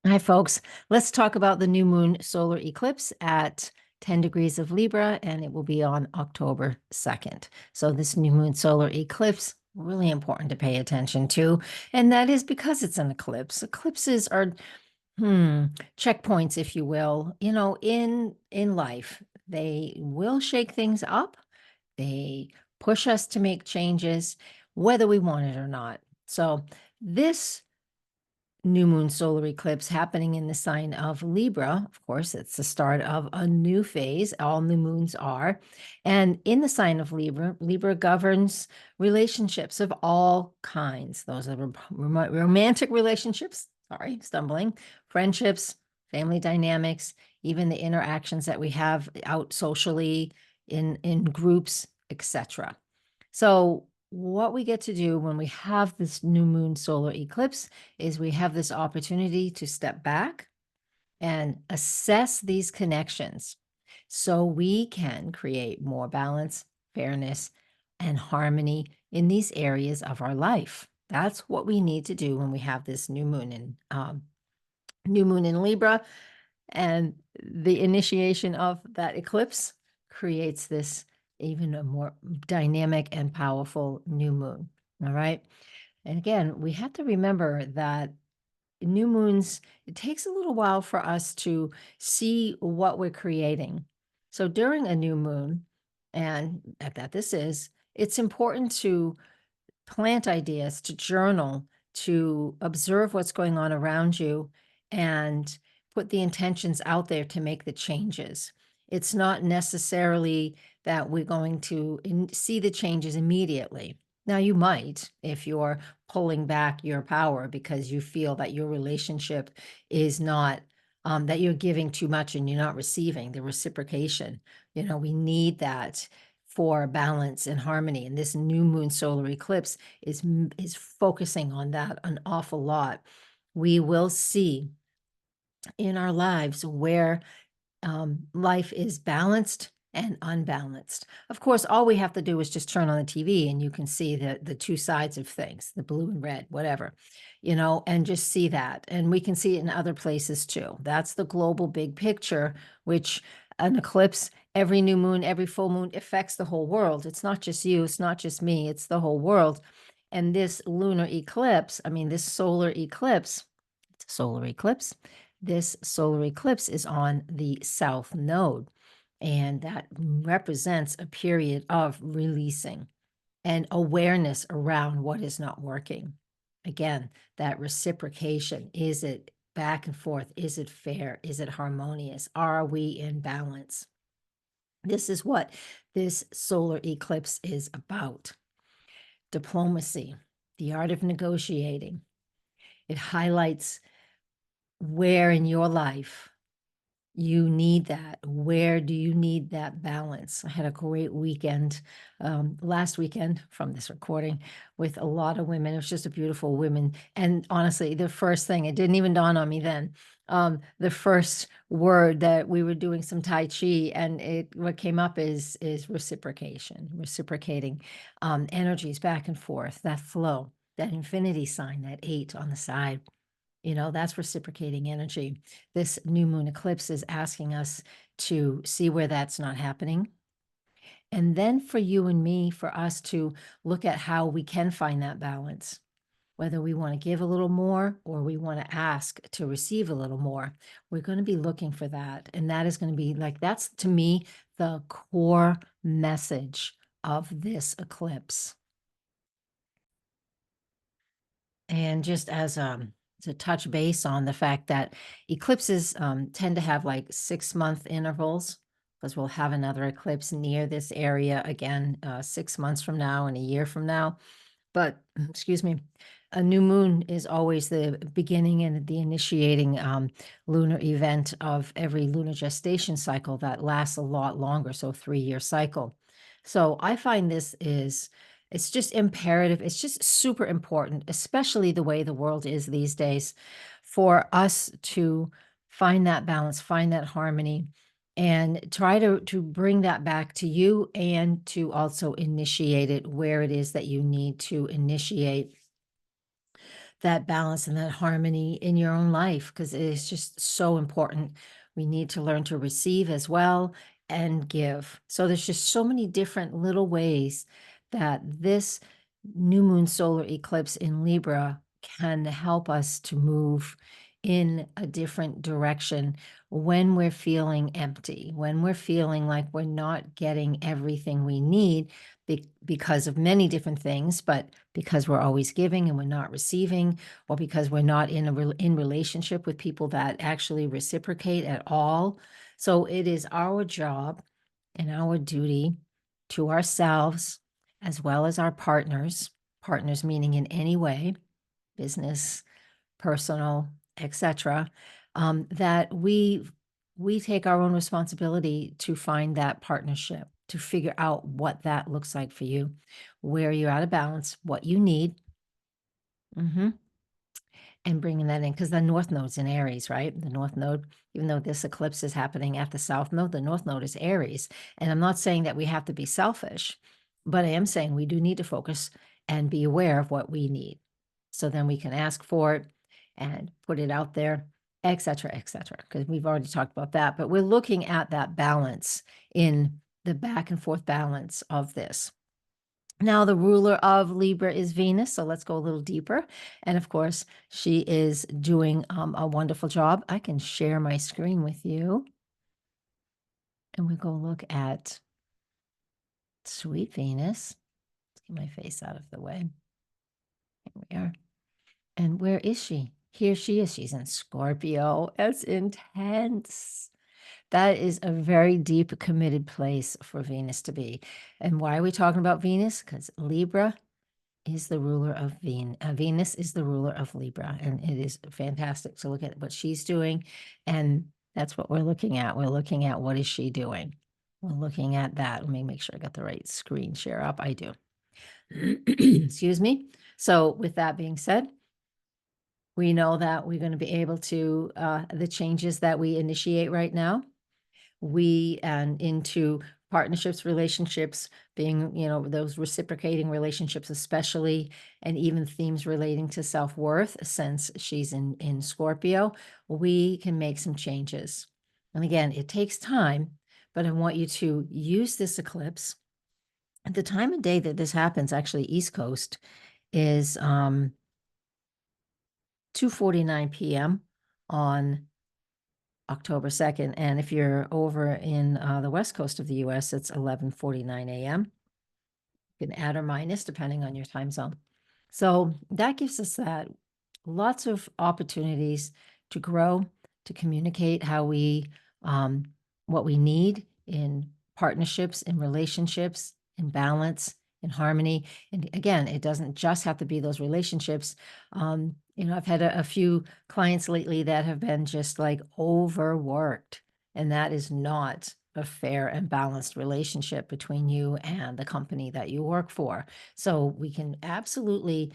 Hi, folks. Let's talk about the new moon solar eclipse at 10 degrees of Libra, and it will be on October 2nd. So this new moon solar eclipse, really important to pay attention to, and that is because it's an eclipse. Eclipses are checkpoints, if you will, in life. They will shake things up. They push us to make changes, whether we want it or not. So this new moon solar eclipse happening in the sign of Libra. Of course, it's the start of a new phase. All new moons are. And in the sign of Libra, Libra governs relationships of all kinds. Those are romantic relationships, friendships, family dynamics, even the interactions that we have out socially in groups, etc. So what we get to do when we have this new moon solar eclipse is we have this opportunity to step back and assess these connections so we can create more balance, fairness, and harmony in these areas of our life. That's what we need to do when we have this new moon in Libra, and the initiation of that eclipse creates this even a more dynamic and powerful new moon. All right. And again, we have to remember that new moons, it takes a little while for us to see what we're creating. So during a new moon, and that this is, it's important to plant ideas, to journal, to observe what's going on around you, and put the intentions out there to make the changes. It's not necessarily that we're going to see the changes immediately. Now, you might if you're pulling back your power because you feel that your relationship is not, that you're giving too much and you're not receiving the reciprocation. We need that for balance and harmony. And this new moon solar eclipse is focusing on that an awful lot. We will see in our lives where life is balanced and unbalanced. Of course, all we have to do is just turn on the TV and you can see the two sides of things, the blue and red, whatever, and just see that. And we can see it in other places too. That's the global big picture, which an eclipse, every new moon, every full moon affects the whole world. It's not just you, it's not just me, it's the whole world. And this lunar eclipse, this solar eclipse, it's a solar eclipse. This solar eclipse is on the south node, and that represents a period of releasing and awareness around what is not working. Again, that reciprocation. Is it back and forth? Is it fair? Is it harmonious? Are we in balance? This is what this solar eclipse is about. Diplomacy, the art of negotiating. It highlights where in your life you need that. Where do you need that balance? I had a great weekend last weekend from this recording with a lot of women. It was just a beautiful women. And honestly, the first thing, it didn't even dawn on me then. The first word that we were doing some Tai Chi, and what came up is reciprocation, reciprocating energies back and forth, that flow, that infinity sign, that 8 on the side. That's reciprocating energy. This new moon eclipse is asking us to see where that's not happening. And then for you and me, for us to look at how we can find that balance, whether we want to give a little more or we want to ask to receive a little more. We're going to be looking for that. And that is going to be that's to me, the core message of this eclipse. And just as to touch base on the fact that eclipses tend to have like 6-month intervals, because we'll have another eclipse near this area again 6 months from now and a year from now. But excuse me, a new moon is always the beginning and the initiating lunar event of every lunar gestation cycle that lasts a lot longer, so 3-year cycle. So I find it's just imperative. It's just super important, especially the way the world is these days, for us to find that balance, find that harmony, and try to bring that back to you and to also initiate it where it is that you need to initiate that balance and that harmony in your own life, because it is just so important. We need to learn to receive as well and give. So there's just so many different little ways that this new moon solar eclipse in Libra can help us to move in a different direction when we're feeling empty, when we're feeling like we're not getting everything we need because of many different things, but because we're always giving and we're not receiving, or because we're not in in relationship with people that actually reciprocate at all. So it is our job and our duty to ourselves, as well as our partners, partners meaning in any way, business, personal, etc., that we take our own responsibility to find that partnership, to figure out what that looks like for you, where you're out of balance, what you need, and bringing that in, because the North Node's in Aries, right? The North Node, even though this eclipse is happening at the South Node, the North Node is Aries. And I'm not saying that we have to be selfish, but I am saying we do need to focus and be aware of what we need. So then we can ask for it and put it out there, et cetera, because we've already talked about that. But we're looking at that balance in the back and forth balance of this. Now, the ruler of Libra is Venus, so let's go a little deeper. And of course, she is doing a wonderful job. I can share my screen with you. And we go look at sweet Venus. Let's get my face out of the way. Here we are. And where is she? Here she is. She's in Scorpio. It's intense. That is a very deep, committed place for Venus to be. And why are we talking about Venus? Because Libra is the ruler of Venus is the ruler of Libra, and it is fantastic to look at what she's doing, and that's what we're looking at. We're looking at what is she doing. We're looking at that. Let me make sure I got the right screen share up. I do. Excuse me. So with that being said, we know that we're going to be able to, the changes that we initiate right now, and into partnerships, relationships, being, those reciprocating relationships, especially, and even themes relating to self-worth, since she's in Scorpio, we can make some changes. And again, it takes time, but I want you to use this eclipse. At the time of day that this happens, actually, East Coast is 2:49 p.m. on October 2nd. And if you're over in the West Coast of the US, it's 11:49 a.m. You can add or minus depending on your time zone. So that gives us that lots of opportunities to grow, to communicate how what we need in partnerships, in relationships, in balance, in harmony. And again, it doesn't just have to be those relationships. I've had a few clients lately that have been just like overworked, and that is not a fair and balanced relationship between you and the company that you work for. So we can absolutely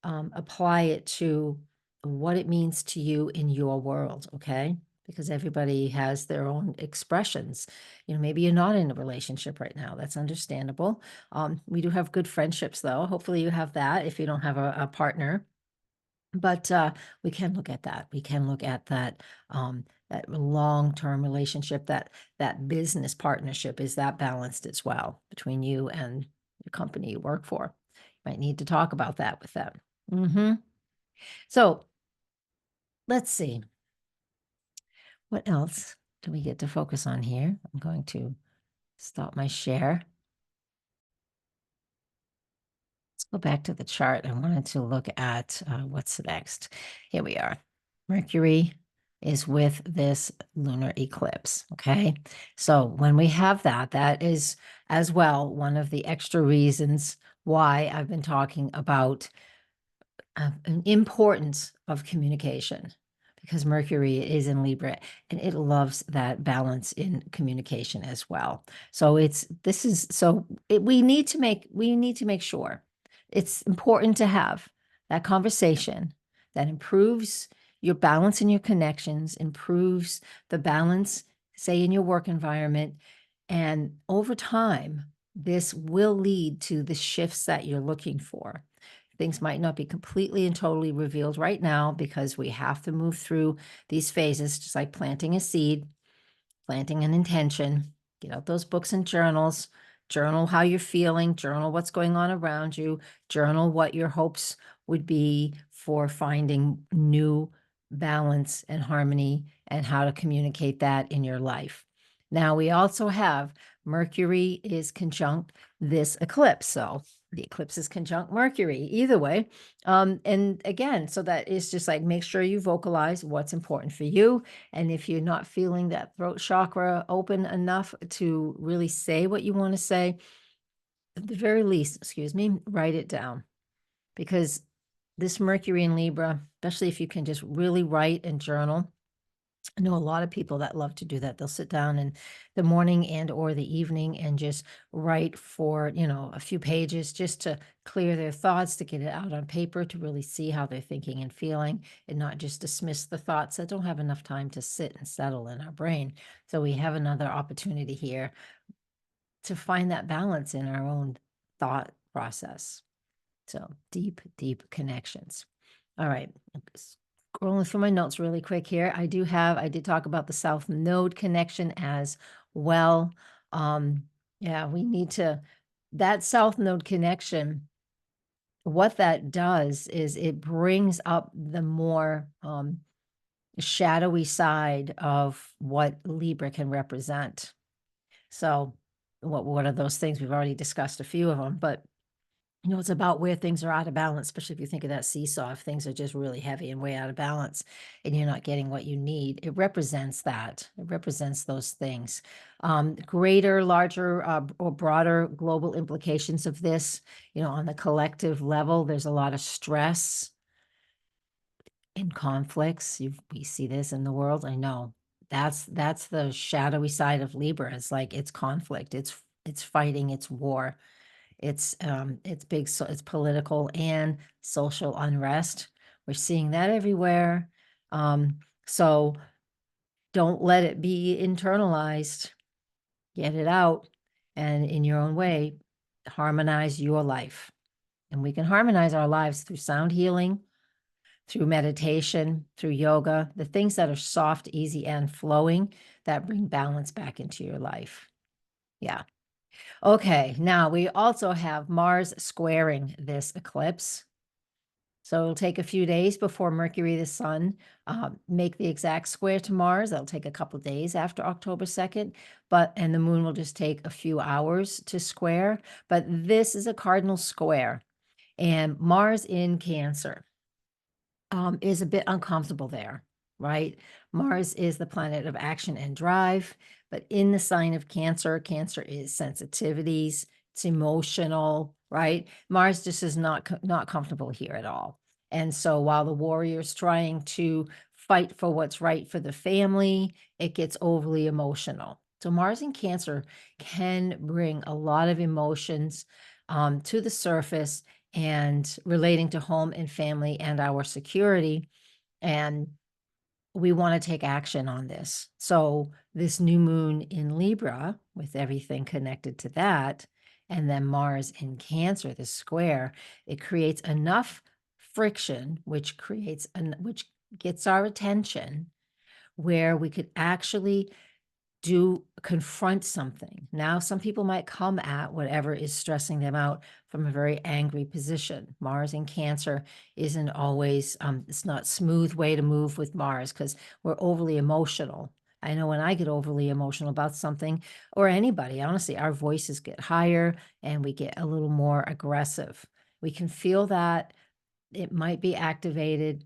apply it to what it means to you in your world, okay? Because everybody has their own expressions. Maybe you're not in a relationship right now. That's understandable. We do have good friendships, though. Hopefully you have that if you don't have a partner. But we can look at that. We can look at that that long-term relationship, that business partnership. Is that balanced as well between you and the company you work for? You might need to talk about that with them. So let's see. What else do we get to focus on here? I'm going to stop my share. Let's go back to the chart. I wanted to look at what's next. Here we are. Mercury is with this lunar eclipse, okay? So when we have that, that is as well one of the extra reasons why I've been talking about an importance of communication, because Mercury is in Libra and it loves that balance in communication as well. So we need to make sure it's important to have that conversation that improves your balance in your connections, improves the balance, say, in your work environment. And over time, this will lead to the shifts that you're looking for. Things might not be completely and totally revealed right now because we have to move through these phases, just like planting a seed, planting an intention. Get out those books and journals. Journal how you're feeling, journal what's going on around you, journal what your hopes would be for finding new balance and harmony and how to communicate that in your life. Now, we also have Mercury is conjunct this eclipse. So the eclipse is conjunct Mercury, either way. And again, so that is just like make sure you vocalize what's important for you. And if you're not feeling that throat chakra open enough to really say what you want to say, at the very least, excuse me, write it down. Because this Mercury in Libra, especially if you can just really write and journal, I know a lot of people that love to do that. They'll sit down in the morning and or the evening and just write for, a few pages just to clear their thoughts, to get it out on paper, to really see how they're thinking and feeling, and not just dismiss the thoughts that don't have enough time to sit and settle in our brain. So we have another opportunity here to find that balance in our own thought process. So deep, deep connections. All right. Scrolling through my notes really quick here. I did talk about the South Node connection as well. Yeah, we need to, that South Node connection, what that does is it brings up the more shadowy side of what Libra can represent. So what are those things? We've already discussed a few of them, but it's about where things are out of balance, especially if you think of that seesaw, if things are just really heavy and way out of balance and you're not getting what you need, it represents that. It represents those things. Greater, larger, or broader global implications of this, on the collective level, there's a lot of stress and conflicts. We see this in the world. I know that's the shadowy side of Libra. It's like it's conflict, it's fighting, it's war. It's big, so it's political and social unrest. We're seeing that everywhere. So don't let it be internalized. Get it out, and in your own way, harmonize your life. And we can harmonize our lives through sound healing, through meditation, through yoga, the things that are soft, easy, and flowing that bring balance back into your life. Yeah. Okay, now we also have Mars squaring this eclipse. So it'll take a few days before Mercury, the sun, make the exact square to Mars. That'll take a couple of days after October 2nd, and the moon will just take a few hours to square. But this is a cardinal square, and Mars in Cancer is a bit uncomfortable there, right? Mars is the planet of action and drive, but in the sign of Cancer, Cancer is sensitivities, it's emotional, right? Mars just is not comfortable here at all. And so while the warrior's trying to fight for what's right for the family, it gets overly emotional. So Mars in Cancer can bring a lot of emotions to the surface and relating to home and family and our security. And we want to take action on this. So this new moon in Libra, with everything connected to that, and then Mars in Cancer, the square, it creates enough friction, which gets our attention, where we could actually confront something. Now, some people might come at whatever is stressing them out from a very angry position. Mars in Cancer isn't always, it's not smooth way to move with Mars because we're overly emotional. I know when I get overly emotional about something, or anybody, honestly, our voices get higher and we get a little more aggressive. We can feel that it might be activated.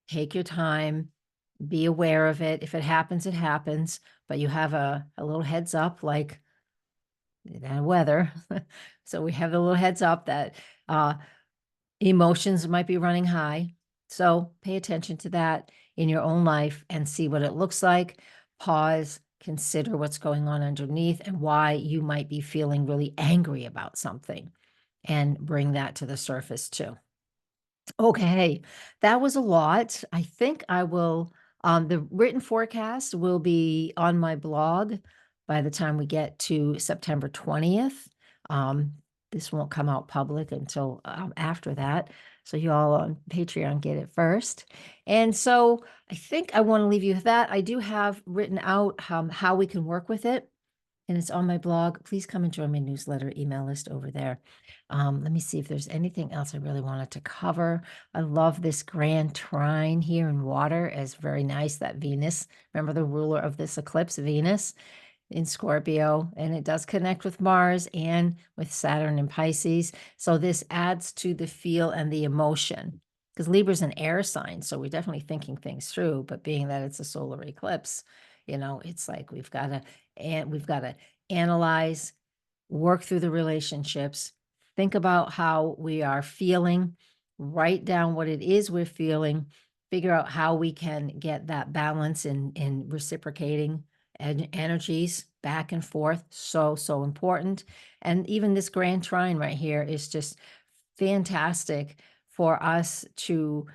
Take your time, be aware of it. If it happens, it happens, but you have a little heads up, like the weather. So we have a little heads up that emotions might be running high. So pay attention to that in your own life and see what it looks like. Pause, consider what's going on underneath and why you might be feeling really angry about something, and bring that to the surface too. Okay, that was a lot. I think I will, the written forecast will be on my blog by the time we get to September 20th. This won't come out public until after that. So you all on Patreon get it first. And so I think I want to leave you with that. I do have written out how we can work with it, and it's on my blog. Please come and join my newsletter email list over there. Let me see if there's anything else I really wanted to cover. I love this grand trine here in water as very nice. That Venus, remember the ruler of this eclipse, Venus in Scorpio, and it does connect with Mars and with Saturn in Pisces. So this adds to the feel and the emotion, because Libra's an air sign, so we're definitely thinking things through. But being that it's a solar eclipse, it's like we've got to analyze, work through the relationships, think about how we are feeling, write down what it is we're feeling, figure out how we can get that balance in reciprocating energies back and forth. So important. And even this grand trine right here is just fantastic for us to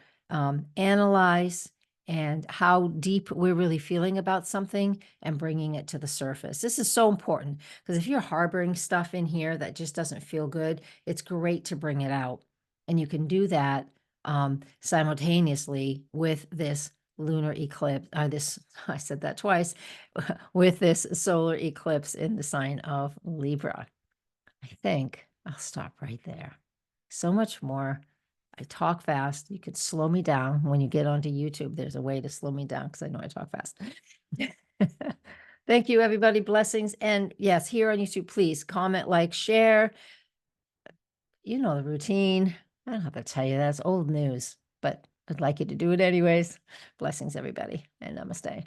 analyze and how deep we're really feeling about something and bringing it to the surface. This is so important, because if you're harboring stuff in here that just doesn't feel good, it's great to bring it out. And you can do that simultaneously with this lunar eclipse, I said that twice, with this solar eclipse in the sign of Libra. I think I'll stop right there. So much more. I talk fast. You could slow me down. When you get onto YouTube, there's a way to slow me down because I know I talk fast. Thank you, everybody. Blessings. And yes, here on YouTube, please comment, like, share. You know the routine. I don't have to tell you that. It's old news, but I'd like you to do it anyways. Blessings, everybody, and namaste.